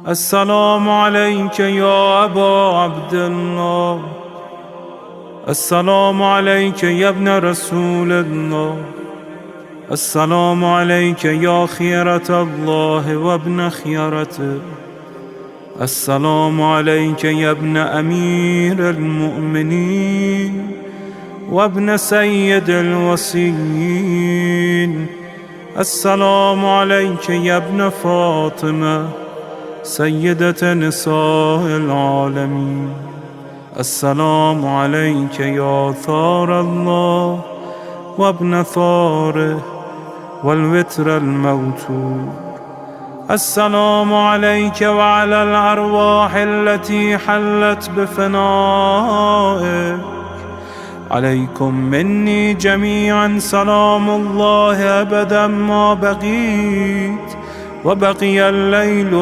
السلام عليك يا أبا عبد الله. السلام عليك يا ابن رسول الله. السلام عليك يا خيرة الله وابن خيرته. السلام عليك يا ابن أمير المؤمنين وابن سيد الوصيين. السلام عليك يا ابن فاطمة سيدة نساء العالمين. السلام عليك يا ثار الله وابن ثاره والوتر الموتور. السلام عليك وعلى الأرواح التي حلت بفنائك. عليكم مني جميعا سلام الله أبدا ما بقيت وبقي الليل